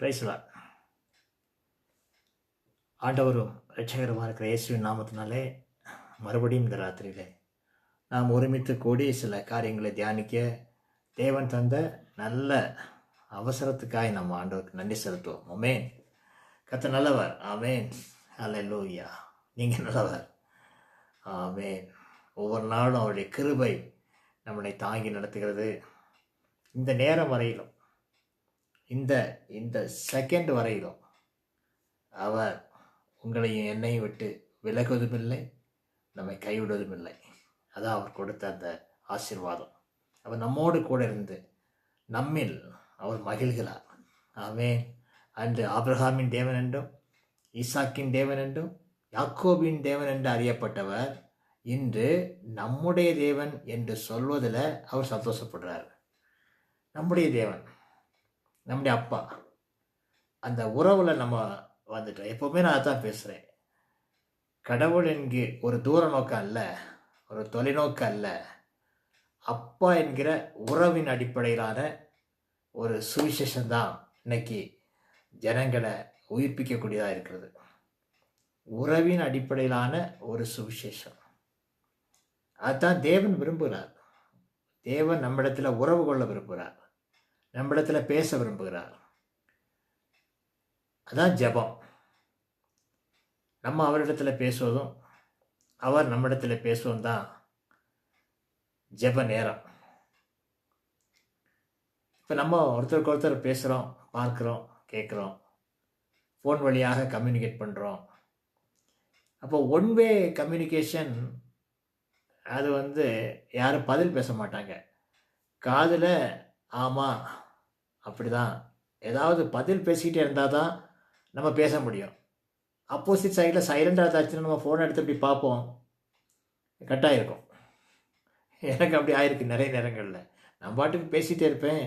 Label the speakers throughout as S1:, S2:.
S1: Price Lord. ஆண்டவரும் இரட்சகருமாக இருக்கிற இயேசுவின் நாமத்தினாலே மறுபடியும் இந்த ராத்திரியிலே நாம் ஒருமித்து கூடி சில காரியங்களை தியானிக்க தேவன் தந்த நல்ல அவசரத்துக்காய் நம்ம ஆண்டவருக்கு நன்றி செலுத்துவோம். ஆமென். கர்த்தர் நல்லவர். ஆமென். ஹல்லேலூயா. நீங்கள் நல்லவர். ஆமென். ஒவ்வொரு நாளும் அவருடைய கிருபை நம்மளை தாங்கி நடத்துகிறது. இந்த நேரம் வரையிலும், இந்த செகண்ட் வரையிலும் அவர் உங்களையும் என்னையும் விட்டு விலகுவதும் இல்லை, நம்மை கைவிடுவதும் இல்லை. அதான் அவர் கொடுத்த அந்த ஆசீர்வாதம். அவர் நம்மோடு கூட இருந்து நம்மில் அவர் மகிழ்கிறார். ஆமென். அன்று ஆபிரகாமின் தேவன் என்றும் ஈசாக்கின் தேவன் என்றும் யாக்கோபின் தேவன் என்று அறியப்பட்டவர் இன்று நம்முடைய தேவன் என்று சொல்வதில் அவர் சந்தோஷப்படுறார். நம்முடைய தேவன், நம்முடைய அப்பா, அந்த உறவில் நம்ம வந்துட்டோம். எப்போவுமே நான் அதான் பேசுகிறேன். கடவுள் என்கிற ஒரு தூர நோக்கம் அல்ல, ஒரு தொலைநோக்கம் அல்ல. அப்பா என்கிற உறவின் அடிப்படையிலான ஒரு சுவிசேஷம்தான் இன்னைக்கு ஜனங்களை உயிர்ப்பிக்கக்கூடியதாக இருக்கிறது. உறவின் அடிப்படையிலான ஒரு சுவிசேஷம், அதுதான் தேவன் விரும்புகிறார். தேவன் நம்மிடத்தில் உறவு கொள்ள விரும்புகிறார், நம்மிடத்தில் பேச விரும்புகிறார். அதான் ஜெபம். நம்ம அவரிடத்தில் பேசுவதும் அவர் நம்மிடத்தில் பேசுவதும் தான் ஜெப நேரம். இப்போ நம்ம ஒருத்தருக்கு ஒருத்தர் பேசுகிறோம், பார்க்குறோம், கேட்குறோம், ஃபோன் வழியாக கம்யூனிகேட் பண்ணுறோம். அப்போ ஒன் வே கம்யூனிகேஷன், அது யாரும் பதில் பேச மாட்டாங்க. காதில் ஆமாம் அப்படிதான் ஏதாவது பதில் பேசிக்கிட்டே இருந்தால் தான் நம்ம பேச முடியும். அப்போசிட் சைடில் சைலண்டாக இருந்தாச்சுன்னா நம்ம ஃபோனை எடுத்து இப்படி பார்ப்போம், கட்டாக இருக்கும். எனக்கு அப்படி ஆயிருக்கு நிறைய நேரங்களில். நான் பாட்டுக்கு பேசிகிட்டே இருப்பேன்,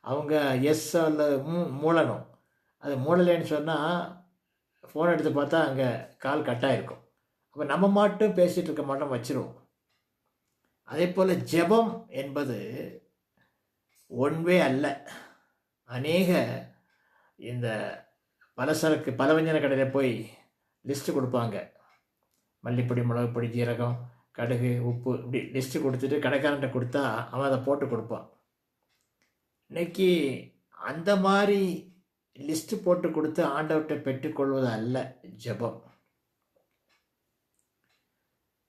S1: அவங்க எஸ் அல்ல மூளணும். அது மூளலைன்னு சொன்னால் ஃபோன் எடுத்து பார்த்தா அங்கே கால் கட்டாக இருக்கும். அப்போ நம்ம மட்டும் பேசிகிட்டு இருக்க மாட்டோம், வச்சிருவோம். அதே போல் ஜெபம் என்பது ஒன்வே அல்ல. அநேக இந்த பலசரக்கு பலவஞ்சன கடையில் போய் லிஸ்ட்டு கொடுப்பாங்க. மல்லிப்பொடி, மிளகுப்பொடி, ஜீரகம், கடுகு, உப்பு, இப்படி லிஸ்ட்டு கொடுத்துட்டு கடைக்காரன்ட்ட கொடுத்தா அவன் அதை போட்டு கொடுப்பான். இன்னைக்கு அந்த மாதிரி லிஸ்ட்டு போட்டு கொடுத்து ஆண்டவர்கிட்ட பெற்றுக்கொள்வது அல்ல ஜெபம்.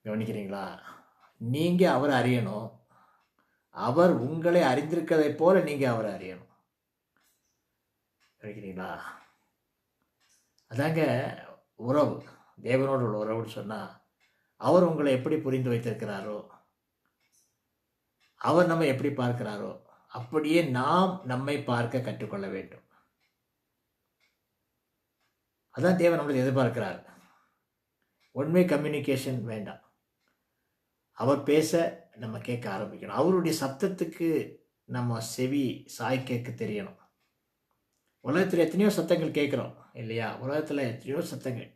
S1: கவனிக்கிறீங்களா? நீங்கள் அவரை அறியணும், அவர் உங்களை அறிந்திருக்கிறதை போல நீங்கள் அவரை அறியணும். கவனிக்கிறீங்களா? அதாங்க உறவு. தேவனோடு உள்ள உறவுன்னு சொன்னால், அவர் உங்களை எப்படி புரிந்து வைத்திருக்கிறாரோ, அவர் நம்ம எப்படி பார்க்கிறாரோ அப்படியே நாம் நம்மை பார்க்க கற்றுக்கொள்ள வேண்டும். அதான் தேவன் நம்மளை எதிர்பார்க்கிறார். ஒன்வே கம்யூனிகேஷன் வேண்டாம். அவர் பேச நம்ம கேட்க ஆரம்பிக்கணும். அவருடைய சத்தத்துக்கு நம்ம செவி சாய்க்க தெரியணும். உலகத்தில் எத்தனையோ சத்தங்கள் கேட்குறோம் இல்லையா? உலகத்தில் எத்தனையோ சத்தங்கள்,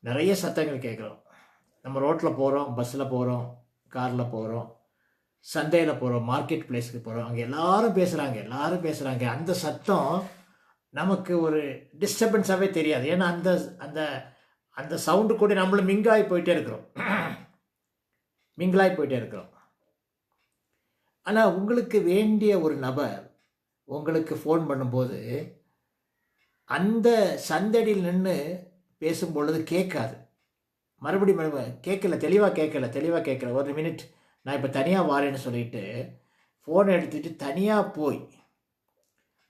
S1: நிறைய சத்தங்கள் கேட்குறோம். நம்ம ரோட்டில் போகிறோம், பஸ்ஸில் போகிறோம், காரில் போகிறோம், சந்தையில் போகிறோம், மார்க்கெட் பிளேஸுக்கு போகிறோம், அங்கே எல்லாரும் பேசுகிறாங்க. அந்த சத்தம் நமக்கு ஒரு டிஸ்டர்பன்ஸாகவே தெரியாது. ஏன்னா அந்த அந்த அந்த சவுண்டு கூட நம்மளும் மிங்கிளாகி போயிட்டே இருக்கிறோம். ஆனால் உங்களுக்கு வேண்டிய ஒரு நபர் உங்களுக்கு ஃபோன் பண்ணும்போது அந்த சந்தடியில் நின்று பேசும்பொழுது கேட்காது. மறுபடியும் கேட்கல, தெளிவாக கேட்கல. ஒரு மினிட், நான் இப்போ தனியாக வாரேன்னு சொல்லிட்டு ஃபோனை எடுத்துகிட்டு தனியாக போய்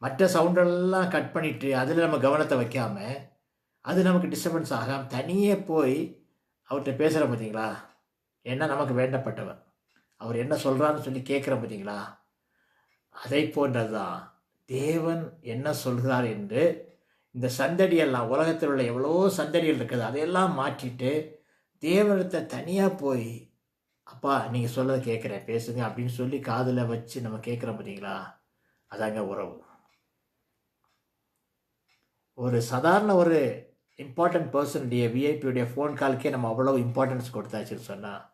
S1: மற்ற சவுண்டெல்லாம் கட் பண்ணிவிட்டு அதில் நம்ம கவனத்தை வைக்காமல், அது நமக்கு டிஸ்டர்பன்ஸ் ஆகாமல் தனியே போய் அவர்கிட்ட பேசுகிற பார்த்தீங்களா? ஏன்னா நமக்கு வேண்டப்பட்டவர், அவர் என்ன சொல்கிறான்னு சொல்லி கேட்குற பார்த்தீங்களா? அதை போன்றது தான் தேவன் என்ன சொல்கிறார் என்று. இந்த சந்தடியெல்லாம், உலகத்தில் உள்ள எவ்வளோ சந்தடிகள் இருக்குது, அதையெல்லாம் மாற்றிட்டு தேவனத்தை தனியாக போய், அப்பா நீங்கள் சொல்லதை கேட்குறேன், பேசுங்க அப்படின்னு சொல்லி காதில் வச்சு நம்ம கேட்குறோம் பார்த்தீங்களா? அதாங்க உறவு. ஒரு சாதாரண ஒரு இம்பார்ட்டன்ட் பர்சனுடைய விஐபியுடைய ஃபோன் காலுக்கே நம்ம அவ்வளோ இம்பார்ட்டன்ஸ் கொடுத்தாச்சுன்னு சொன்னால்,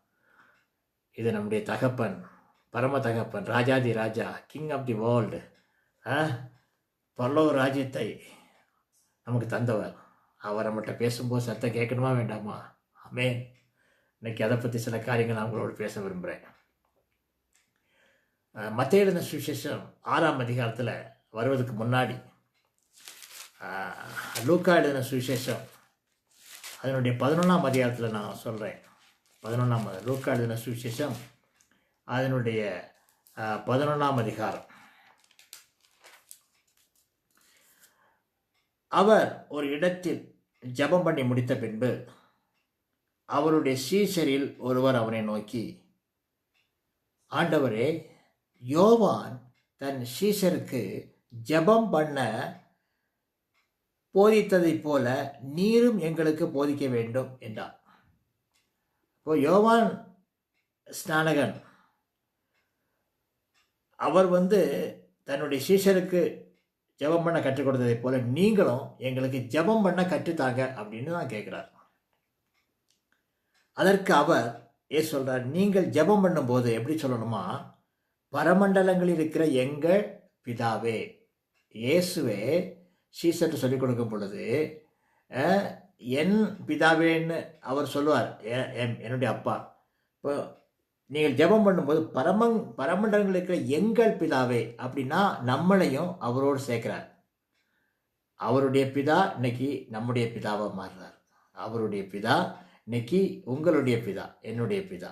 S1: இது நம்முடைய தகப்பன், பரம தகப்பன், ராஜாதி ராஜா, கிங் ஆஃப் தி வேர்ல்டு, பரலோக ராஜ்யத்தை நமக்கு தந்தவர். அவர் நம்மகிட்ட பேசும்போது சத்தம் கேட்கணுமா வேண்டாமா? ஆமென். இன்னைக்கு அதை பற்றி சில காரியங்கள் நான் உங்களோட பேச விரும்புகிறேன். மத்தேயு எழுதின சுவிசேஷம் 6ஆம் அதிகாரத்தில் வருவதற்கு முன்னாடி லூக்கா எழுதின சுவிசேஷம் அதனுடைய 11ஆம் அதிகாரத்தில் நான் சொல்கிறேன். 11ஆம் லூக்கா எழுதின சுவிசேஷம் அதனுடைய 11ஆம் அதிகாரம். அவர் ஒரு இடத்தில் ஜெபம் பண்ணி முடித்த பின்பு அவருடைய சீஷரில் ஒருவர் அவனை நோக்கி, ஆண்டவரே, யோவான் தன் சீஷருக்கு ஜெபம் பண்ண போதித்ததைப் போல நீரும் எங்களுக்கு போதிக்க வேண்டும் என்றார். இப்போ யோவான் ஸ்நானகன் அவர் தன்னுடைய சீஷருக்கு ஜெபம் பண்ண கற்றுக் கொடுத்ததை போல நீங்களும் எங்களுக்கு ஜெபம் பண்ண கற்றுத்தாங்க அப்படின்னு தான் கேட்குறார். அதற்கு அவர் சொல்றார், நீங்கள் ஜெபம் பண்ணும்போது எப்படி சொல்லணுமா? பரமண்டலங்களில் இருக்கிற எங்கள் பிதாவே. இயேசுவே சீசர்ட்டு சொல்லிக் கொடுக்கும் பொழுது என் பிதாவேன்னு அவர் சொல்லுவார், என்னுடைய அப்பா. இப்போ நீங்கள் ஜெபம் பண்ணும்போது பரமண்டலங்களில் இருக்கிற எங்கள் பிதாவே அப்படின்னா நம்மளையும் அவரோடு சேர்க்கிறார். அவருடைய பிதா இன்னைக்கு நம்முடைய பிதாவாக மாறுறார். அவருடைய பிதா இன்னைக்கு உங்களுடைய பிதா, என்னுடைய பிதா.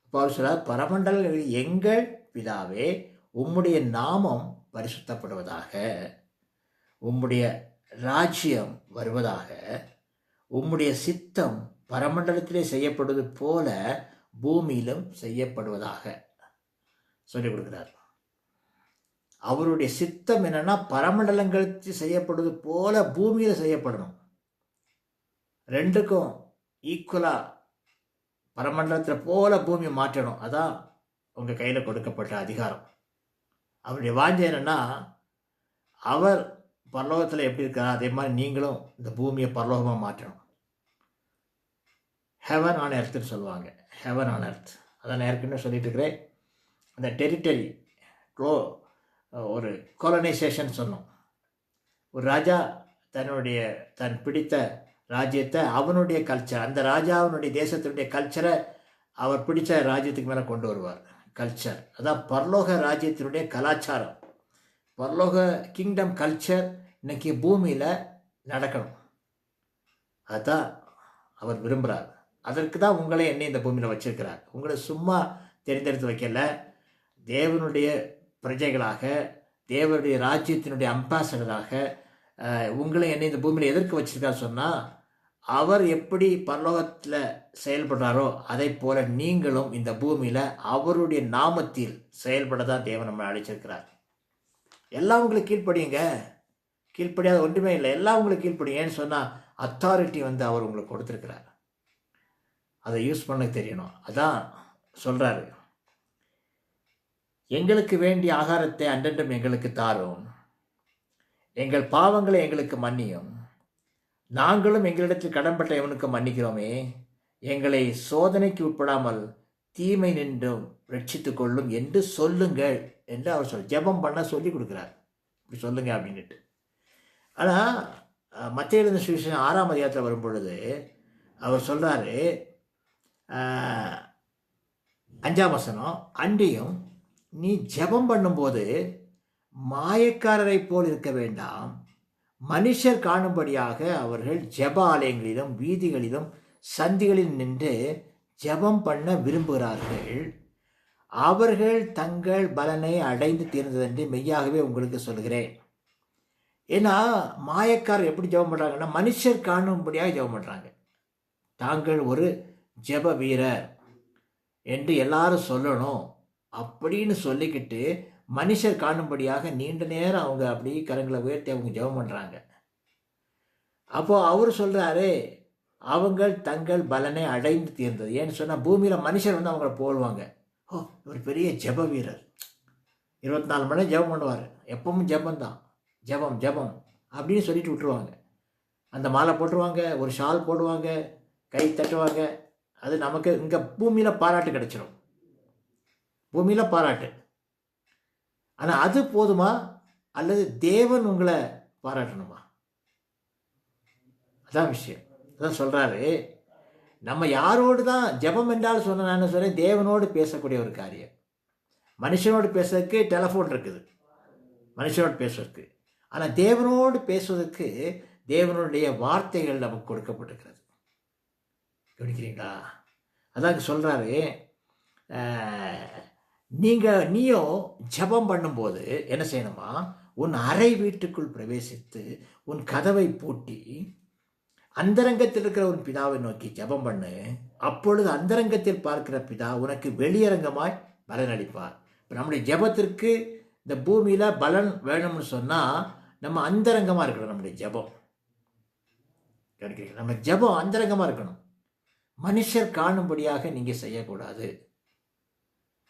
S1: இப்போ அவர் சொல்றார், பரமண்டலங்களில் எங்கள் பிதாவே, உம்முடைய நாமம் பரிசுத்தப்படுவதாக, உம்முடைய ராஜ்யம் வருவதாக, உம்முடைய சித்தம் பரமண்டலத்திலே செய்யப்படுவது போல பூமியிலும் செய்யப்படுவதாக சொல்லிக் கொடுக்கிறார். அவருடைய சித்தம் என்னன்னா, பரமண்டலங்களுக்கு செய்யப்படுவது போல பூமியில் செய்யப்படணும். ரெண்டுக்கும் ஈக்குவலா பரமண்டலத்தில் போல பூமியை மாற்றணும். அதான் உங்கள் கையில் கொடுக்கப்பட்ட அதிகாரம். அவருடைய வாஞ்சை என்னன்னா, அவர் பரலோகத்தில் எப்படி இருக்கிறார் அதே மாதிரி நீங்களும் இந்த பூமியை பரலோகமாக மாற்றணும். ஹெவன் ஆன் எர்த்துன்னு சொல்லுவாங்க. Heaven on earth. அதான் நான் ஏற்கனவே சொல்லிட்டு இருக்கிறேன். அந்த டெரிட்டரி ஒரு கோலனைசேஷன் சொன்னோம். ஒரு ராஜா தன் பிடித்த ராஜ்யத்தை அவனுடைய கல்ச்சர், அந்த ராஜாவினுடைய தேசத்தினுடைய கல்ச்சரை அவர் பிடிச்ச ராஜ்யத்துக்கு மேலே கொண்டு வருவார். கல்ச்சர் அதான் பரலோக ராஜ்யத்தினுடைய கலாச்சாரம். பரலோக கிங்டம் கல்ச்சர் இன்னைக்கு பூமியில் நடக்கணும். அதுதான் அவர் விரும்புகிறார். அதற்கு தான் உங்களை என்னை இந்த பூமியில் வச்சிருக்கிறார். உங்களை சும்மா தெரிந்தெடுத்து வைக்கல. தேவனுடைய பிரஜைகளாக, தேவனுடைய ராஜ்யத்தினுடைய அம்பாசடராக உங்களை என்னை இந்த பூமியில் எதற்கு வச்சிருக்கார் சொன்னால், அவர் எப்படி பரலோகத்தில் செயல்படுறாரோ அதை போல நீங்களும் இந்த பூமியில் அவருடைய நாமத்தில் செயல்பட தான் தேவன் நம்மளை அழைச்சிருக்கிறார். எல்லாம் உங்களுக்கு கீழ்ப்படியுங்க. கீழ்ப்படியாத ஒன்றுமே இல்லை. எல்லாம் உங்களுக்கு கீழ்ப்படியும். ஏன்னு சொன்னால் அத்தாரிட்டி அவர் உங்களுக்கு கொடுத்துருக்கிறார். அதை யூஸ் பண்ண தெரியணும். அதான் சொல்கிறாரு, எங்களுக்கு வேண்டிய ஆகாரத்தை அன்றன்றும் எங்களுக்கு தாரும், எங்கள் பாவங்களை எங்களுக்கு மன்னியும், நாங்களும் எங்களிடத்தில் கடன்பட்ட எவனுக்கு மன்னிக்கிறோமே, எங்களை சோதனைக்கு உட்படாமல் தீமை நின்றும் ரட்சித்துக் கொள்ளும் என்று சொல்லுங்கள் என்று அவர் ஜெபம் பண்ண சொல்லி கொடுக்குறார். இப்படி சொல்லுங்க அப்படின்ட்டு. ஆனால் மத்தேயு எழுதின சுவிசேஷம் 6ஆம் அதிகாரத்தில் வரும் பொழுது அவர் சொல்கிறாரு, 5ஆம் வசனம், அன்றியும் நீ ஜெபம் பண்ணும்போது மாயக்காரரை போல் இருக்க வேண்டாம், மனுஷர் காணும்படியாக அவர்கள் ஜெப ஆலயங்களிலும் வீதிகளிலும் சந்திகளில் நின்று ஜெபம் பண்ண விரும்புகிறார்கள், அவர்கள் தங்கள் பலனை அடைந்து தீர்ந்ததென்று மெய்யாகவே உங்களுக்கு சொல்கிறேன். ஏன்னா மாயக்காரர் எப்படி ஜெபம் பண்ணுறாங்கன்னா, மனுஷர் காணும்படியாக ஜெபம் பண்ணுறாங்க. தாங்கள் ஒரு ஜெப வீரர் என்று எல்லாரும் சொல்லணும் அப்படின்னு சொல்லிக்கிட்டு மனுஷர் காணும்படியாக நீண்ட நேரம் அவங்க அப்படி கரங்களை உயர்த்தி அவங்க ஜெபம் பண்ணுறாங்க. அப்போது அவர் சொல்கிறாரு, அவங்கள் தங்கள் பலனை அடைந்து தீர்ந்தது. ஏன்னு சொன்னால் பூமியில் மனுஷர் அவங்கள போடுவாங்க, ஓ ஒரு பெரிய ஜெப வீரர், 24 மணி ஜெபம் பண்ணுவார், எப்பவும் ஜெபந்தான், ஜெபம் ஜெபம் அப்படின்னு சொல்லிட்டு விட்டுருவாங்க. அந்த மாலை போட்டுருவாங்க, ஒரு ஷால் போடுவாங்க, கை தட்டுவாங்க. அது நமக்கு இங்கே பூமியில் பாராட்டு கிடைச்சிடும், பூமியில் பாராட்டு. ஆனால் அது போதுமா? அல்லது தேவன் உங்களை பாராட்டணுமா? அதான் விஷயம். அதான் சொல்கிறாரு, நம்ம யாரோடு தான் ஜெபம் என்றால் சொன்ன நான் சொல்கிறேன், தேவனோடு பேசக்கூடிய ஒரு காரியம். மனுஷனோடு பேசுறதுக்கு டெலிஃபோன் இருக்குது, மனுஷனோடு பேசுவதற்கு. ஆனால் தேவனோடு பேசுவதற்கு தேவனுடைய வார்த்தைகள் நமக்கு கொடுக்கப்பட்டிருக்கிறது. கவனிக்கிறீங்களா? அதாங்க சொல்கிறாரு, நீயும் ஜெபம் பண்ணும்போது என்ன செய்யணுமா, உன் அறை வீட்டுக்குள் பிரவேசித்து உன் கதவை பூட்டி அந்தரங்கத்தில் இருக்கிற உன் பிதாவை நோக்கி ஜெபம் பண்ணு. அப்பொழுது அந்தரங்கத்தில் பார்க்கிற பிதா உனக்கு வெளியரங்கமாய் பலன் அளிப்பார். இப்போ நம்முடைய ஜெபத்திற்கு இந்த பூமியில் பலன் வேணும்னு சொன்னால் நம்ம அந்தரங்கமாக இருக்கணும். நம்முடைய ஜெபம் கிடைக்கிறீங்க, நம்ம ஜெபம் அந்தரங்கமாக இருக்கணும். மனுஷர் காணும்படியாக நீங்கள் செய்யக்கூடாது.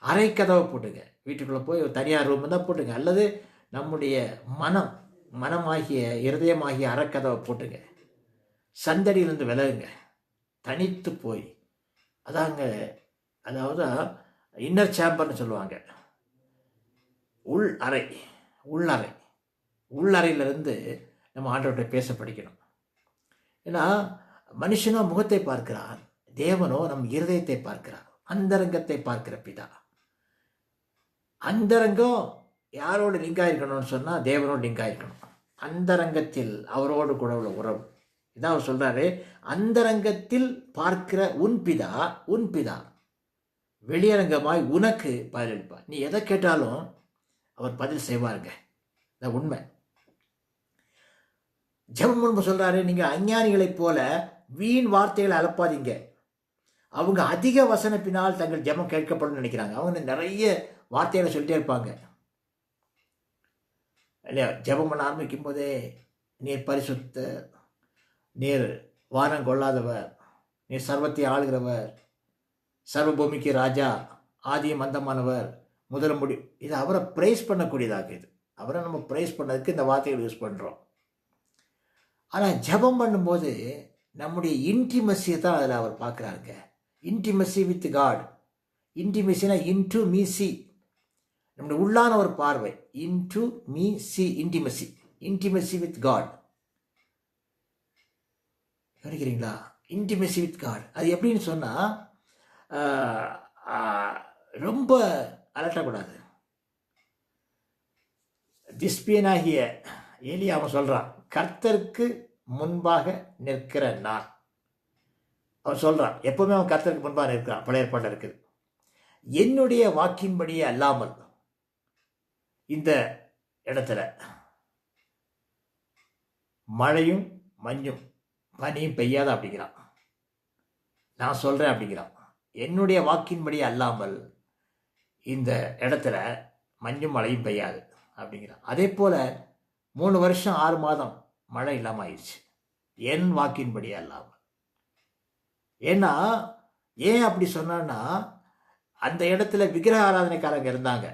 S1: அரை கதவை போட்டுங்க, வீட்டுக்குள்ளே போய் ஒரு தனியார் ரூம் தான் போட்டுங்க, அல்லது நம்முடைய மனமாகிய இருதயமாகிய அறக்கதவை போட்டுங்க. சந்தடியிலிருந்து விலகுங்க, தனித்து போய். அதாங்க, அதாவது இன்னர் சேம்பர்னு சொல்லுவாங்க, உள்ளறையிலிருந்து நம்ம ஆண்டவர்கிட்ட பேச படிக்கணும். ஏன்னா மனுஷனோ முகத்தை பார்க்கிறான், தேவனோ நம் இருதயத்தை பார்க்கிறார், அந்தரங்கத்தை பார்க்கிற பிதா. அந்தரங்கம் யாரோடு லிங்க் ஆயிருக்கணும்னு சொன்னால் தேவனோடு லிங்க் ஆயிருக்கணும். அந்தரங்கத்தில் அவரோடு கூட உள்ள உறவு. இதான் அவர் சொல்கிறாரு, அந்தரங்கத்தில் பார்க்கிற உன் பிதா வெளியரங்கமாய் உனக்கு பதிலளிப்பார். நீ எதை கேட்டாலும் அவர் பதில் செய்வாருங்க. இதான் உண்மை. ஜெபம் முன்பு சொல்கிறாரு, நீங்கள் அஞ்ஞானிகளைப் போல வீண் வார்த்தைகளை அலப்பாதீங்க. அவங்க அதிக வசனப்பினால் தங்கள் ஜெபம் கேட்கப்படும் நினைக்கிறாங்க. அவங்க நிறைய வார்த்தைகளை சொல்லிட்டே இருப்பாங்க இல்லையா? ஜெபம் பண்ண ஆரம்பிக்கும் போதே, நீர் பரிசுத்த, நீர் வானம் கொள்ளாதவர், நீர் சர்வத்தை ஆளுகிறவர், சர்வபூமிக்கு ராஜா, ஆதியம் அந்தமானவர், முதல முடி, இது அவரை ப்ரைஸ் பண்ணக்கூடியதாக. இது அவரை நம்ம ப்ரைஸ் பண்ணதுக்கு இந்த வார்த்தைகள் யூஸ் பண்ணுறோம். ஆனால் ஜெபம் பண்ணும்போது நம்முடைய இன்டிமசியை தான் அதில் அவர் பார்க்குறாருங்க. Intimacy with God. இன்டிமசினா இன்டு மீ சி, நம்முடைய உள்ளான ஒரு பார்வை. Into me see, intimacy with God. நினைக்கிறீங்களா? இன்டிமசி வித் காட் அது எப்படின்னு சொன்னால், ரொம்ப அலட்டக்கூடாது. திஸ்பியனாகிய ஏலியா அவன் சொல்கிறான், கர்த்தருக்கு முன்பாக நிற்கிற நான். அவன் சொல்கிறான், எப்பவுமே அவன் கர்த்தருக்கு முன்பாக நிற்கிறான். பழைய ஏற்பாட்டில் இருக்குது. என்னுடைய வாக்கின்படியே அல்லாமல் இந்த இடத்துல மழையும் மஞ்சும் பனியும் பெய்யாத அப்படிங்கிறான். நான் சொல்கிறேன் அப்படிங்கிறான். என்னுடைய வாக்கின்படி அல்லாமல் இந்த இடத்துல மஞ்சும் மழையும் பெய்யாது அப்படிங்கிறான். அதே போல் 3 வருஷம் 6 மாதம் மழை இல்லாமல் ஆயிடுச்சு, என் வாக்கின்படி அல்லாமல். ஏன்னா ஏன் அப்படி சொன்னான்னா, அந்த இடத்துல விக்கிரக ஆராதனைக்காரங்க இருந்தாங்க,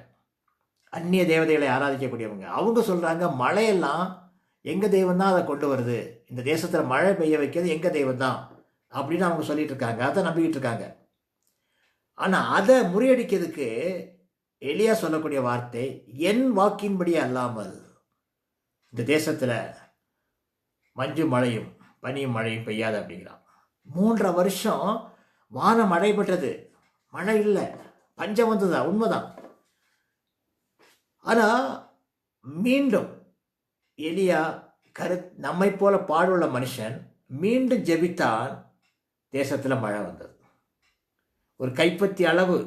S1: அந்நிய தேவதைகளை ஆராதிக்கக்கூடியவங்க. அவங்க சொல்கிறாங்க, மழையெல்லாம் எங்கள் தெய்வம் தான் அதை கொண்டு வருது, இந்த தேசத்தில் மழை பெய்ய வைக்கிறது எங்கள் தெய்வம் தான் அப்படின்னு அவங்க சொல்லிட்டு இருக்காங்க, அதை நம்பிக்கிட்டு இருக்காங்க. ஆனால் அதை முறியடிக்கிறதுக்கு எலியா சொல்லக்கூடிய வார்த்தை, என் வாக்கின்படி அல்லாமல் இந்த தேசத்தில் மஞ்சு மழையும் பனியும் மழையும் பெய்யாது அப்படிங்கிறான். 3 வருஷம் வானம் மழை பெற்றது, மழை இல்லை, பஞ்சம் வந்ததா, உண்மைதான். ஆனால் மீண்டும் எலியா நம்மை போல பாடுள்ள மனுஷன் மீண்டும் ஜெபித்தான், தேசத்தில் மழை வந்தது. ஒரு கைப்பத்தி அளவு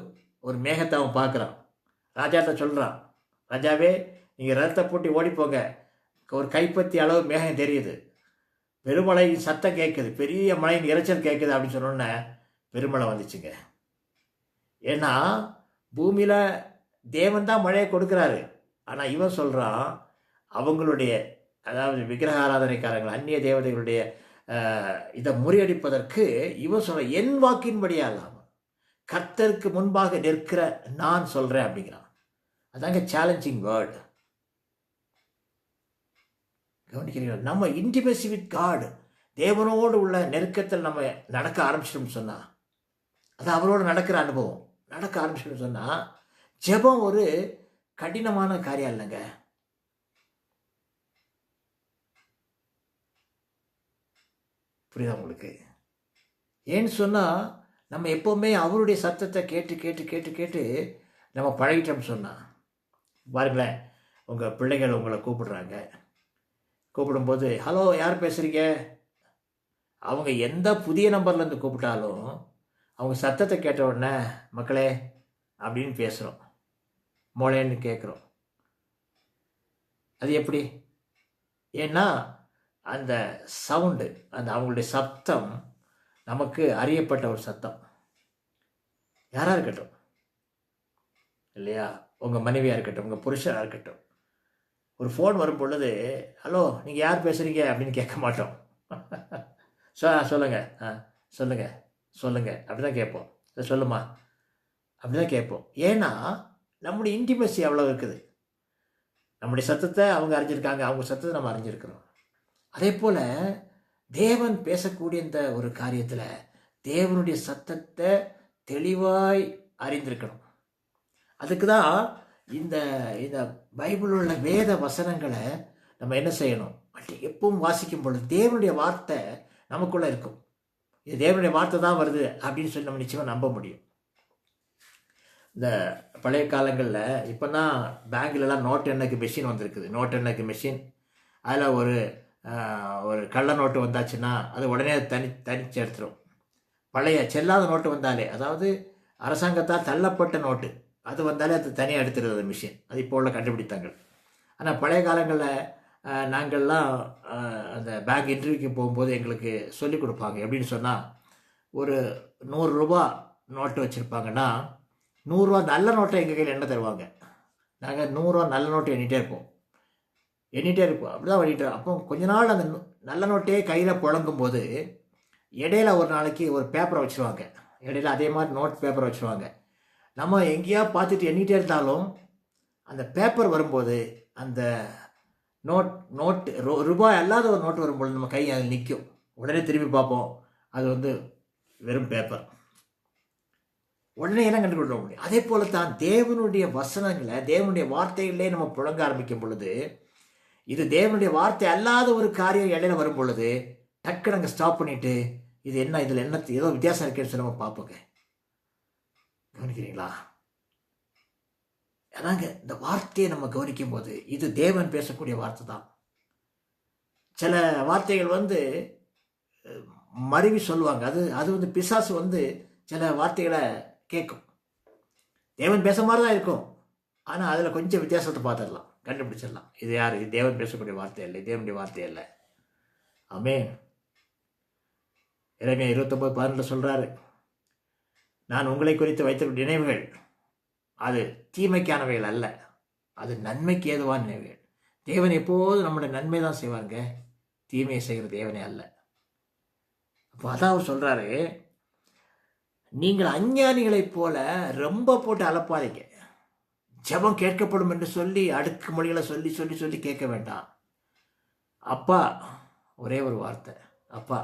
S1: ஒரு மேகத்தை அவன் பார்க்குறான். ராஜாட்ட சொல்கிறான், ராஜாவே நீங்கள் ரதத்தை போட்டி ஓடிப்போங்க, ஒரு கைப்பத்தி அளவு மேகம் தெரியுது, பெருமழை சத்தம் கேட்குது, பெரிய மழையின் இறைச்சல் கேட்குது அப்படின்னு சொன்னோன்னே பெருமழை வந்துச்சுங்க. ஏன்னா பூமியில் தேவன் தான் மழையை கொடுக்குறாரு. ஆனால் இவன் சொல்கிறான், அவங்களுடைய, அதாவது விக்கிரக ஆராதனைக்காரங்கள், அந்நிய தேவதைகளுடைய இதை முறியடிப்பதற்கு இவன் சொல்ற, என் வாக்கின்படியா இல்லாமல் கர்த்தருக்கு முன்பாக நிற்கிற நான் சொல்கிறேன் அப்படிங்கிறான். அதாங்க சேலஞ்சிங் வேர்டு. கவனிக்கிறீங்களா? நம்ம இன்டிமசி வித் காட், தேவனோடு உள்ள நெருக்கத்தில் நம்ம நடக்க ஆரம்பிச்சிட்டோம்னு சொன்னால், அது அவரோடு நடக்கிற அனுபவம் நடக்க ஆரம்பிச்சிட்டோம்னு சொன்னால், ஜெபம் ஒரு கடினமான காரியம் இல்லைங்க. புரியுதா உங்களுக்கு? ஏன்னு சொன்னால் நம்ம எப்போவுமே அவருடைய சத்தத்தை கேட்டு கேட்டு கேட்டு கேட்டு நம்ம பழகிட்டோம்னு சொன்னால், பாருங்களேன், உங்கள் பிள்ளைகள் உங்களை கூப்பிடுறாங்க. கூப்பிடும்போது ஹலோ யார் பேசுகிறீங்க? அவங்க எந்த புதிய நம்பர்லேருந்து கூப்பிட்டாலும் அவங்க சத்தத்தை கேட்ட உடனே மக்களே அப்படின்னு பேசுகிறோம், மோளேன்னு கேட்குறோம். அது எப்படி? ஏன்னா அந்த சவுண்டு, அந்த அவங்களுடைய சத்தம் நமக்கு அறியப்பட்ட ஒரு சத்தம். யாராக இருக்கட்டும் இல்லையா, உங்கள் மனைவியாக இருக்கட்டும், உங்கள் புருஷனாக இருக்கட்டும், ஒரு ஃபோன் வரும் பொழுது ஹலோ நீங்கள் யார் பேசுகிறீங்க அப்படின்னு கேட்க மாட்டோம். சொல்லுங்கள், சொல்லுங்கள் சொல்லுங்கள் அப்படி தான் கேட்போம். சொல்லுமா அப்படி தான் கேட்போம். ஏன்னா நம்முடைய இன்டிமசி அவ்வளோ இருக்குது. நம்முடைய சத்தத்தை அவங்க அறிஞ்சிருக்காங்க, அவங்க சத்தத்தை நம்ம அறிஞ்சிருக்கிறோம். அதே போல் தேவன் பேசக்கூடிய இந்த ஒரு காரியத்தில் தேவனுடைய சத்தத்தை தெளிவாய் அறிந்திருக்கணும். அதுக்கு தான் இந்த இந்த பைபிளில் உள்ள வேத வசனங்களை நம்ம என்ன செய்யணும், எப்பவும் வாசிக்கும் பொழுது தேவனுடைய வார்த்தை நமக்குள்ளே இருக்கும். இது தேவனுடைய வார்த்தை தான் வருது அப்படின்னு சொல்லி நம்ம நிச்சயமாக நம்ப முடியும். இந்த பழைய காலங்களில் இப்போ தான் பேங்க்லலாம் நோட் எண்ணுக்கு மெஷின் வந்திருக்குது. நோட் எண்ணுக்கு மெஷின், அதில் ஒரு கள்ள நோட்டு வந்தாச்சுன்னா அது உடனே தனிச்சு எடுத்துரும். பழைய செல்லாத நோட்டு வந்தாலே, அதாவது அரசாங்கத்தால் தள்ளப்பட்ட நோட்டு அது வந்தாலே அது தனியாக எடுத்துருது மிஷின். அது இப்போ உள்ள கண்டுபிடித்தாங்கள். ஆனால் பழைய காலங்களில் நாங்கள்லாம் அந்த பேங்க் இன்டர்வியூக்கு போகும்போது எங்களுக்கு சொல்லிக் கொடுப்பாங்க. எப்படின்னு சொன்னால், ஒரு 100 ரூபா நோட்டு வச்சுருப்பாங்கன்னா 100 ரூபா நல்ல நோட்டை எங்கள் கையில் எண்ண தருவாங்க. நாங்கள் 100 ரூபா நல்ல நோட்டை எண்ணிட்டே இருப்போம். அப்படி தான் எண்ணிட்டு. அப்போ கொஞ்ச நாள் அந்த நல்ல நோட்டையே கையில் புழங்கும்போது இடையில ஒரு நாளைக்கு ஒரு பேப்பரை வச்சுருவாங்க. இடையில அதே மாதிரி நோட் பேப்பரை வச்சுருவாங்க. நம்ம எங்கேயா பார்த்துட்டு எண்ணிட்டே இருந்தாலும் அந்த பேப்பர் வரும்போது, அந்த நோட்டு ரூபாய் அல்லாத ஒரு நோட்டு வரும்போது நம்ம கை அதில் நிற்கும். உடனே திரும்பி பார்ப்போம், அது வந்து வெறும் பேப்பர். உடனே என்ன கண்டுகொள்ள முடியும்? அதே போல தான் தேவனுடைய வசனங்களை, தேவனுடைய வார்த்தைகளே நம்ம புழங்க ஆரம்பிக்கும் பொழுது, இது தேவனுடைய வார்த்தை அல்லாத ஒரு காரியம் இடையில வரும் பொழுது டக்கு நாங்கள் ஸ்டாப் பண்ணிட்டு, இது என்ன, இதில் என்ன ஏதோ வித்தியாசம் இருக்குன்னு சொல்லி நம்ம பார்ப்போங்க. கவனிக்கிறீங்களா? அதாங்க இந்த வார்த்தையை நம்ம கவனிக்கும் போது இது தேவன் பேசக்கூடிய வார்த்தை தான். சில வார்த்தைகள் வந்து மருவி சொல்லுவாங்க. அது வந்து பிசாசு வந்து சில வார்த்தைகளை கேட்கும். தேவன் பேச மாதிரி தான் இருக்கும், ஆனால் அதில் கொஞ்சம் வித்தியாசத்தை பார்த்துடலாம், கண்டுபிடிச்சிடலாம். இது யார்? இது தேவன் பேசக்கூடிய வார்த்தை இல்லை, தேவனுடைய வார்த்தை இல்லை. ஆமென். எரேமியா 29:12 சொல்கிறாரு, நான் உங்களை குறித்து வைத்திருக்கும் நினைவுகள் அது தீமைக்கானவைகள் அல்ல, அது நன்மைக்கு ஏதுவான நினைவுகள். தேவன் எப்போதும் நம்முடைய நன்மை தான் செய்வாங்க, தீமையை செய்கிற தேவனே அல்ல. அப்போ அதான் அவர் சொல்கிறாரு, நீங்கள் அஞ்ஞானிகளைப் போல ரொம்ப போட்டு அலப்பாதீங்க. ஜெபம் கேட்கப்படும் என்று சொல்லி அடுக்கு மொழிகளை சொல்லி சொல்லி சொல்லி கேட்க வேண்டாம். அப்பா, ஒரே ஒரு வார்த்தை, அப்பா.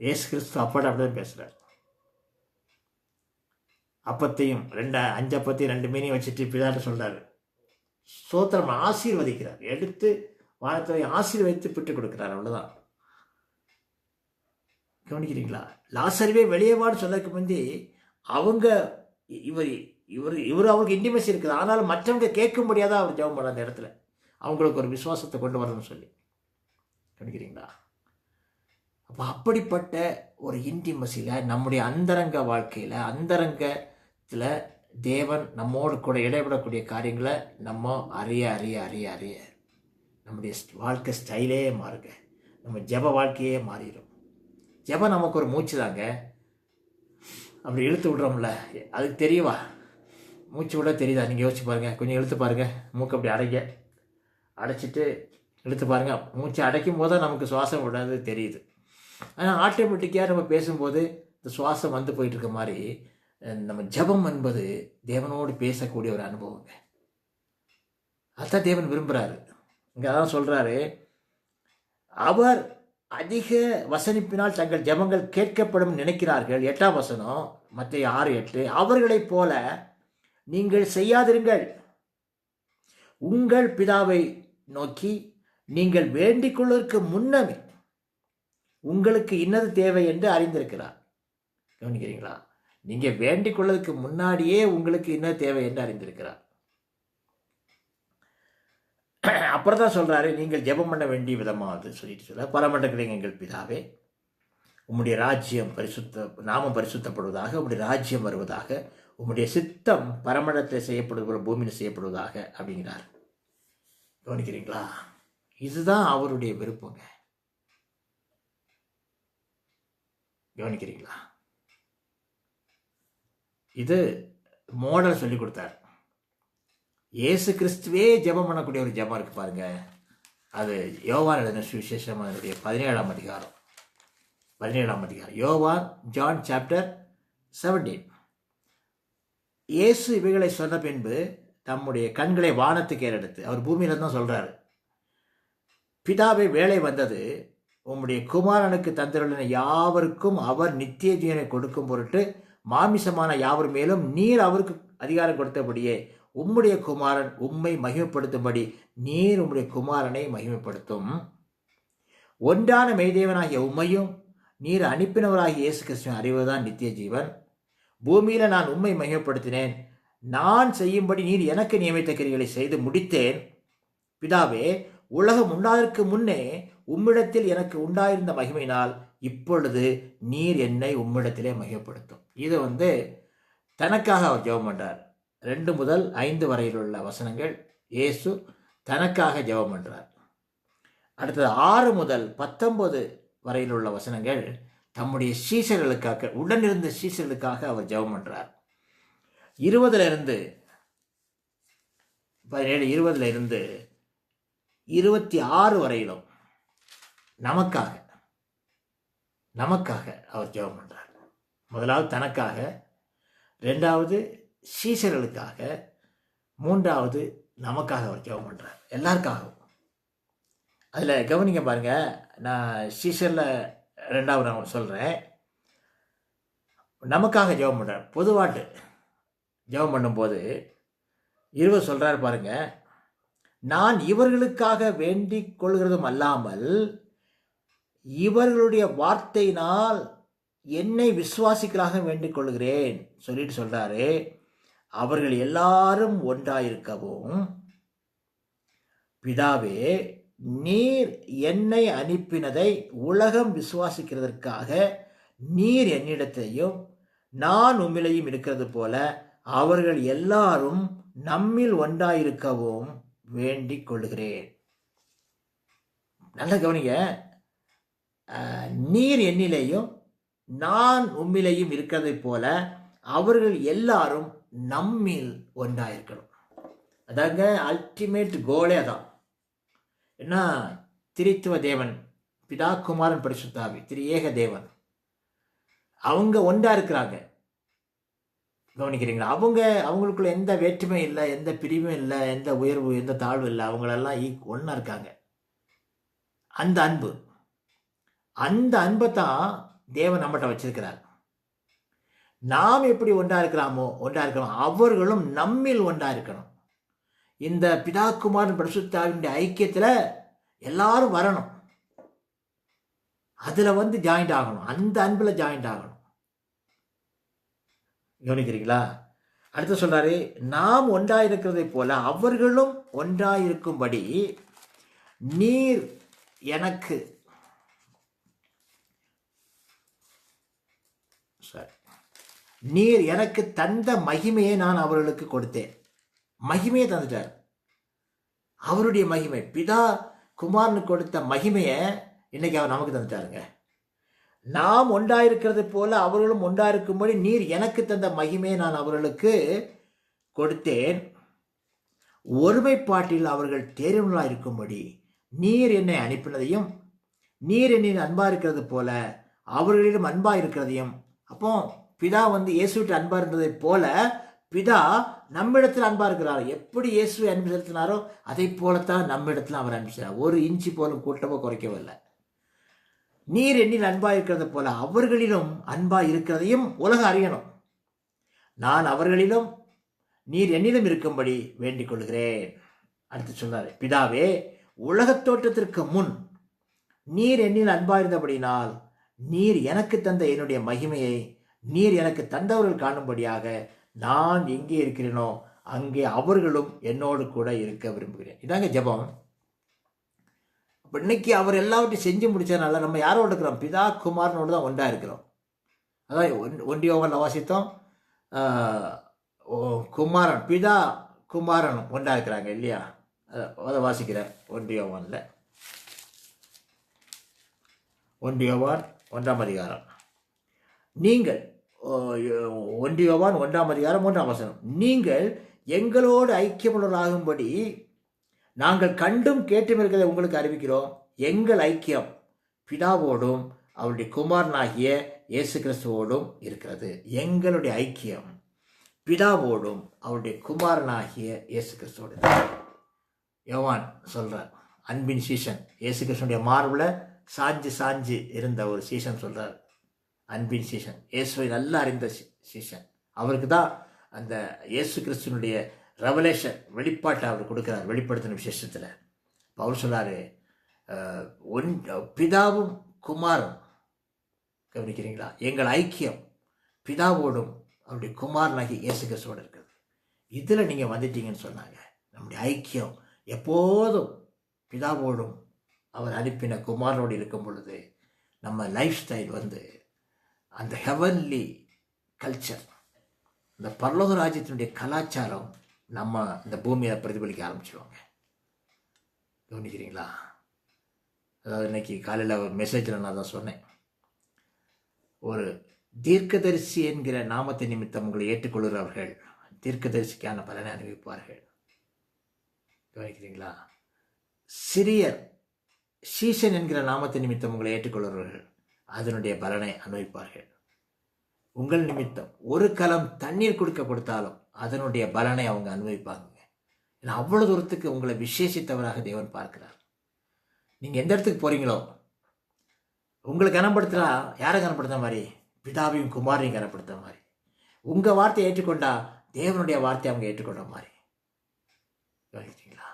S1: இயேசு கிறிஸ்து அப்பாட்ட அப்படிதான் பேசுகிறார். அப்பத்தையும் 5 அப்பத்தையும் 2 மீனையும் வச்சுட்டு பிதாட்ட சொல்கிறாரு, ஸ்தோத்திரம், ஆசீர்வதிக்கிறார். எடுத்து வானத்தை ஆசீர்வதித்து பிட்டு கொடுக்குறார். அவ்வளோதான். கவனிக்கிறீங்களா? லாசருவே வெளியேவான்னு சொல்லக்கு முந்தி அவங்க இவர் அவருக்கு இன்டிமேசி இருக்குது, ஆனாலும் மற்றவங்க கேட்கும்படியாக தான் அவர் ஜெபம் பண்ண அந்த இடத்துல, அவங்களுக்கு ஒரு விசுவாசத்தை கொண்டு வரணும்னு சொல்லி. கவனிக்கிறீங்களா? அப்போ அப்படிப்பட்ட ஒரு இன்டிமசியில் நம்முடைய அந்தரங்க வாழ்க்கையில், அந்தரங்கத்தில் தேவன் நம்மோடு கூட இடைபடக்கூடிய காரியங்களை நம்ம அறிய அறிய அறிய அறிய நம்முடைய வாழ்க்கை ஸ்டைலே மாறுங்க. நம்ம ஜெப வாழ்க்கையே மாறிடும். ஜெபம் நமக்கு ஒரு மூச்சு தாங்க. அப்படி இழுத்து விடுறோம்ல, அதுக்கு தெரியவா? மூச்சு விட தெரியுதா? நீங்கள் யோசிச்சு பாருங்கள். கொஞ்சம் இழுத்து பாருங்கள், மூக்கு அப்படி அடைச்சிட்டு இழுத்து பாருங்கள். மூச்சு அடைக்கும் போது தான் நமக்கு சுவாசம் விடாது தெரியுது. ஆனால் ஆட்டோமேட்டிக்காக நம்ம பேசும்போது இந்த சுவாசம் வந்து போயிட்டுருக்க மாதிரி நம்ம ஜெபம் என்பது தேவனோடு பேசக்கூடிய ஒரு அனுபவங்க. அதுதான் தேவன் விரும்புகிறாரு. இங்கே அதான் சொல்கிறாரு, அவர் அதிக வசனிப்பினால் தங்கள் ஜெபங்கள் கேட்கப்படும் நினைக்கிறார்கள். 8ஆம் வசனம், மத்தேயு 6:8. அவர்களைப் போல நீங்கள் செய்யாதிருங்கள். உங்கள் பிதாவை நோக்கி நீங்கள் வேண்டிக் கொள்வதற்கு முன்னமே உங்களுக்கு இன்னது தேவை என்று அறிந்திருக்கிறார். கவனிக்கிறீங்களா? நீங்க வேண்டிக் கொள்வதற்கு முன்னாடியே உங்களுக்கு இன்னது தேவை என்று அறிந்திருக்கிறார். அப்புறம் தான் சொல்றாரு, நீங்கள் ஜெபம் பண்ண வேண்டிய விதமாவது சொல்லிட்டு சொல்ல, பரமண்டலங்களில் எங்கள் பிதாவே, உம்முடைய ராஜ்யம் நாமம் பரிசுத்தப்படுவதாக, உம்முடைய ராஜ்யம் வருவதாக, உம்முடைய சித்தம் பரமண்டலத்தில் செய்யப்படுவது போல பூமியில் செய்யப்படுவதாக அப்படிங்கிறார். கவனிக்கிறீங்களா? இதுதான் அவருடைய விருப்பங்க. கவனிக்கிறீங்களா? இது மாடல் சொல்லி கொடுத்தார். இயேசு கிறிஸ்துவே ஜெபம் பண்ணக்கூடிய ஒரு ஜெபம் இருக்கு பாருங்க. அது யோவான் எழுதின சுவிசேஷம் 17ஆம் அதிகாரம். யோவான், ஜான் சாப்டர் 17. இயேசு இவைகளை சொன்ன பின்பு தம்முடைய கண்களை வானத்துக்கு ஏறெடுத்து, அவர் பூமியில தான் சொல்றாரு, பிதாவே வேலை வந்தது, உம்முடைய குமாரனுக்கு தந்திருளின யாவருக்கும் அவர் நித்திய ஜீவனை கொடுக்கும் பொருட்டு மாமிசமான யாவர் மேலும் நீர் அவருக்கு அதிகாரம் கொடுத்தபடியே உம்முடைய குமாரன் உம்மை மகிமைப்படுத்தும்படி நீர் உம்முடைய குமாரனை மகிமைப்படுத்தும். ஒன்றான மெய்தேவனாகிய உம்மையும் நீர் அனுப்பினவராகிய இயேசு கிறிஸ்துவின் அறிவுதான் நித்திய ஜீவன். பூமியில நான் உம்மை மகிமைப்படுத்தினேன். நான் செய்யும்படி நீர் எனக்கு நியமித்த கிரிகளை செய்து முடித்தேன். பிதாவே, உலகம் உண்டாதற்கு முன்னே உம்மிடத்தில் எனக்கு உண்டாயிருந்த மகிமையினால் இப்பொழுது நீர் என்னை உம்மிடத்திலே மகிமைப்படுத்தும். இது தனக்காக அவர் ஜெபம் பண்றார். 2 முதல் 5 வரையில் உள்ள வசனங்கள் இயேசு தனக்காக ஜெபம் பண்றார். அடுத்தது 6 முதல் 19 வரையில் உள்ள வசனங்கள் தம்முடைய சீஷர்களுக்காக, உடனிருந்த சீஷர்களுக்காக அவர் ஜெபம் பண்றார். 20 இருந்து 26 வரையிலும் நமக்காக அவர் ஜெபம் பண்றார். முதலாவது தனக்காக, 2வது சீஷர்களுக்காக, 3வது நமக்காக அவர் ஜெபம் பண்றார். எல்லாருக்காகவும். அதில் கவனிக்க பாருங்க, நான் சீஷரில் 2வது நான் சொல்கிறேன். நமக்காக ஜெபம் பண்ணுறார். பொதுவாட்டு ஜெபம் பண்ணும்போது 20 சொல்கிறார் பாருங்க, நான் இவர்களுக்காக வேண்டிக் கொள்கிறதும் அல்லாமல் இவர்களுடைய வார்த்தையினால் என்னை விசுவாசிக்கலாக வேண்டிக் கொள்கிறேன் சொல்லிட்டு சொல்றாரு. அவர்கள் எல்லாரும் ஒன்றாயிருக்கவும், பிதாவே, நீர் என்னை அனுப்பினதை உலகம் விசுவாசிக்கிறதற்காக நீர் என்னிடத்தையும் நான் உம்மிலையும் இருக்கிறது போல அவர்கள் எல்லாரும் நம்மில் ஒன்றாயிருக்கவும் வேண்டிக் கொள்கிறேன். நல்ல கவனிங்க, நீர் என்னிலேயும் நான் உம்மிலையும் இருக்கிறதை போல அவர்கள் எல்லாரும் நம்மில் ஒன்றாயிருக்கணும். அதாங்க அல்டிமேட் கோலே. அதான் என்ன, திரித்துவ தேவன், பிதா, குமாரன், பரிசுத்தாவி, திரியேக தேவன், அவங்க ஒன்றா இருக்கிறாங்க. கவனிக்கிறீங்களா? அவங்களுக்குள்ள எந்த வேற்றுமை இல்லை, எந்த பிரிவும் இல்லை, எந்த உயர்வு, எந்த தாழ்வு இல்லை. அவங்களெல்லாம் ஒன்றா இருக்காங்க. அந்த அன்பை தான் தேவன் நம்மகிட்ட வச்சிருக்கிறார். நாம் எப்படி ஒன்றா இருக்கணும், அவர்களும் நம்மில் ஒன்றா இருக்கணும். இந்த பிதா, குமாரன், பரிசுத்தாவினுடைய ஐக்கியத்தில் எல்லாரும் வரணும். அதில் ஜாயிண்ட் ஆகணும். அந்த அன்பில் ஜாயிண்ட் ஆகணும். கவனிக்கிறீங்களா? அடுத்து சொல்றாரு, நாம் ஒன்றாயிருக்கிறதை போல அவர்களும் ஒன்றாயிருக்கும்படி நீர் எனக்கு தந்த மகிமையை நான் அவர்களுக்கு கொடுத்தேன். மகிமையை தந்துட்டார். அவருடைய மகிமை, பிதா குமாரனுக்கு கொடுத்த மகிமையை இன்னைக்கு அவர் நமக்கு தந்துட்டாருங்க. நாம் ஒன்றாயிருக்கிறது போல அவர்களும் ஒன்றாயிருக்கும்படி நீர் எனக்கு தந்த மகிமையை நான் அவர்களுக்கு கொடுத்தேன். ஒருமைப்பாட்டில் அவர்கள் தேர்வுகளாயிருக்கும்படி நீர் என்னை அனுப்பினதையும் நீர் என்னின் அன்பா இருக்கிறது போல அவர்களிடம் அன்பா இருக்கிறதையும். அப்போ பிதா இயேசுவிட்டு அன்பா இருந்ததை போல பிதா நம்மிடத்தில் அன்பா இருக்கிறார். எப்படி இயேசுவை அன்பு செலுத்தினாரோ அதை போலத்தான் நம்மிடத்தில் அவர் அன்பு செய்கிறார். 1 இன்ச்சு போலும் கூட்டமோ குறைக்கவில்லை. நீர் என்னில் அன்பா இருக்கிறது போல அவர்களிலும் அன்பா இருக்கிறதையும் உலகம் அறியணும். நான் அவர்களிலும் நீர் என்னிலும் இருக்கும்படி வேண்டிக் கொள்கிறேன். அடுத்து சொல்றாரு, பிதாவே, உலகத் தோற்றத்திற்கு முன் நீர் என்னில் அன்பாயிருந்தபடினால் நீர் எனக்கு தந்த என்னுடைய மகிமையை நீர் எனக்கு தந்தவர்கள் காணும்படியாக நான் எங்கே இருக்கிறேனோ அங்கே அவர்களும் என்னோடு கூட இருக்க விரும்புகிறேன். இதாங்க ஜெபம். இப்போ இன்னைக்கு அவர் எல்லாவற்றையும் செஞ்சு முடிச்சதுனால நம்ம யாரோடு இருக்கிறோம்? பிதா குமாரனோடு தான் ஒன்றா இருக்கிறோம். அதான் ஒன்றியோவனில் வாசித்தோம். குமாரன் பிதா குமாரன் ஒன்றா இருக்கிறாங்க இல்லையா? அதை வாசிக்கிறேன். ஒன்றியோவான் 1 நீங்கள் 1 3 நீங்கள் எங்களோடு ஐக்கியமுள்ளவராகும்படி நாங்கள் கண்டும் கேட்டும் இருக்கிறதை உங்களுக்கு அறிவிக்கிறோம். எங்கள் ஐக்கியம் பிதாவோடும் அவருடைய குமாரனாகிய இயேசு கிறிஸ்துவோடும் இருக்கிறது. எங்களுடைய ஐக்கியம் பிதாவோடும் அவருடைய குமாரனாகிய இயேசு கிறிஸ்துவோடு. யோவான் சொல்கிறார், அன்பின் சீசன் இயேசு கிறிஸ்துடைய மார்பில் சாஞ்சு இருந்த ஒரு சீசன் சொல்கிறார். அன்பின் சீசன், இயேசுவை நல்லா அறிந்த சீசன். அவருக்கு தான் அந்த இயேசு கிறிஸ்துவனுடைய ரெவலேஷன் வெளிப்பாட்டை அவர் கொடுக்குறார். வெளிப்படுத்தின விசேஷத்தில் அவர் சொல்கிறாரு, பிதாவும் குமாரும், கவனிக்கிறீங்களா? எங்கள் ஐக்கியம் பிதாவோடும் அவருடைய குமாரனாகி இயேசு கிறிஸ்துவோடு இருக்குது. இதில் நீங்கள் வந்துட்டீங்கன்னு சொன்னாங்க. நம்முடைய ஐக்கியம் எப்போதும் பிதாவோடும் அவர் அனுப்பின குமாரனோடு இருக்கும் பொழுது நம்ம லைஃப் ஸ்டைல் அந்த ஹெவன்லி கல்ச்சர், இந்த பரலோக ராஜ்யத்தினுடைய கலாச்சாரம் நம்ம இந்த பூமியை பிரதிபலிக்க ஆரம்பிச்சிடுவாங்க. கவனிக்கிறீங்களா? அதாவது இன்னைக்கு காலையில் ஒரு மெசேஜில் நான் தான் சொன்னேன், ஒரு தீர்க்கதரிசி என்கிற நாமத்தை நிமித்தம் உங்களை ஏற்றுக்கொள்கிறவர்கள் தீர்க்கதரிசிக்கான பலனை அனுபவிப்பார்கள். கவனிக்கிறீங்களா? சிறியர் சீசன் என்கிற நாமத்தை நிமித்தம் உங்களை ஏற்றுக்கொள்கிறவர்கள் அதனுடைய பலனை அனுபவிப்பார்கள். உங்கள் நிமித்தம் ஒரு கலம் தண்ணீர் கொடுத்தாலும் அதனுடைய பலனை அவங்க அனுபவிப்பாங்க. ஏன்னா அவ்வளவு தூரத்துக்கு உங்களை விசேஷித்தவராக தேவன் பார்க்கிறார். நீங்கள் எந்த இடத்துக்கு போகிறீங்களோ உங்களை கனப்படுத்துகிறா. யாரை கனப்படுத்த மாதிரி? பிதாவையும் குமாரையும் கனப்படுத்த மாதிரி. உங்கள் வார்த்தையை ஏற்றுக்கொண்டா தேவனுடைய வார்த்தையை அவங்க ஏற்றுக்கொண்ட மாதிரி. கவனிச்சிங்களா?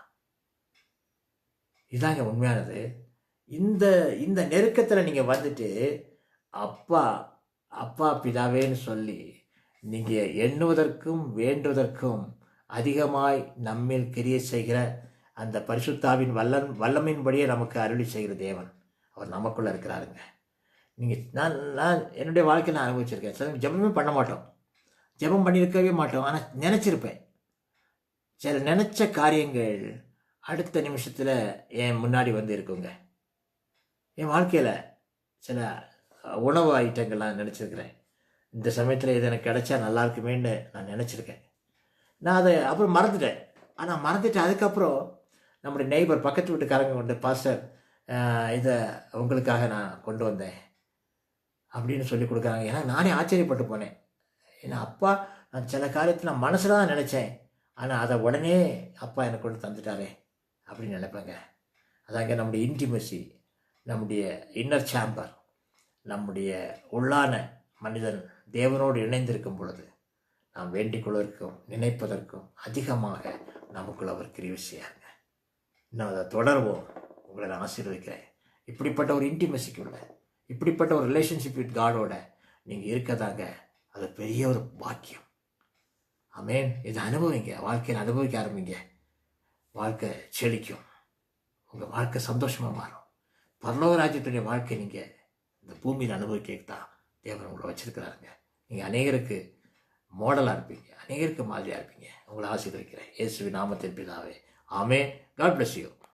S1: இதாங்க உண்மையானது. இந்த நெருக்கத்தில் நீங்கள் வந்துட்டு அப்பா பிதாவேன்னு சொல்லி நீங்கள் எண்ணுவதற்கும் வேண்டுவதற்கும் அதிகமாய் நம்மில் கிரியை செய்கிற அந்த பரிசுத்தாவின் வல்லமையின்படியே நமக்கு அருளி செய்கிற தேவன் அவர் நமக்குள்ளே இருக்கிறாருங்க. நீங்கள் நான் என்னுடைய வாழ்க்கையில் நான் அனுபவிச்சிருக்கேன். சில ஜெபமே பண்ண மாட்டோம், ஜெபம் பண்ணியிருக்கவே மாட்டோம். ஆனால் நினச்சிருப்பேன். சில நினச்ச காரியங்கள் அடுத்த நிமிஷத்தில் என் முன்னாடி இருக்குங்க. என் வாழ்க்கையில் சில உணவு ஐட்டங்கள்லாம் நினச்சிருக்கிறேன். இந்த சமயத்தில் இது எனக்கு கிடைச்சா நல்லா இருக்குமேன்னு நான் நினச்சிருக்கேன். நான் அதை அப்புறம் மறந்துட்டேன். ஆனால் அதுக்கப்புறம் நம்முடைய நெய்பர் பக்கத்து வீட்டுக்காரங்க கொண்டு, பாஸ்டர் இதை உங்களுக்காக நான் கொண்டு வந்தேன் அப்படின்னு சொல்லி கொடுக்குறாங்க. ஏன்னா நானே ஆச்சரியப்பட்டு போனேன். ஏன்னா நான் சில காரியத்தை நான் மனசில் தான் நினச்சேன், ஆனால் அதை உடனே அப்பா எனக்கு கொண்டு தந்துட்டாரே அப்படின்னு நினைப்பேங்க. அதாங்க நம்முடைய இன்டிமசி, நம்முடைய இன்னர் சேம்பர், நம்முடைய உள்ளான மனிதன் தேவனோடு இணைந்திருக்கும் பொழுது நாம் வேண்டிக் கொள்வதற்கும் நினைப்பதற்கும் அதிகமாக நமக்குள்ள அவர் கிரியை செய்யாருங்க. இன்னும் அதை தொடர்வோம். உங்களை நான் ஆசீர்வதிக்கிறேன். இப்படிப்பட்ட ஒரு இன்டிமசிக்குள்ள, இப்படிப்பட்ட ஒரு ரிலேஷன்ஷிப் வித் காடோட நீங்கள் இருக்கதாங்க, அது பெரிய ஒரு பாக்கியம். ஆமேன். இதை அனுபவிங்க, வாழ்க்கையில் அனுபவிக்க ஆரம்பிங்க. வாழ்க்கை செழிக்கும், உங்கள் வாழ்க்கை சந்தோஷமாக மாறும். பரலோக ராஜ்யத்துடைய வாழ்க்கை நீங்கள் இந்த பூமியில் அனுபவிக்க தான் தேவன் உங்களை வச்சிருக்கிறாருங்க. நீங்கள் அநேகருக்கு மாடலாக இருப்பீங்க, அநேகருக்கு மாதிரியாக இருப்பீங்க. உங்களை ஆசீர்வதிக்கிறேன். இயேசுவின் நாமத்தின் பிதாவே, ஆமென். God bless you.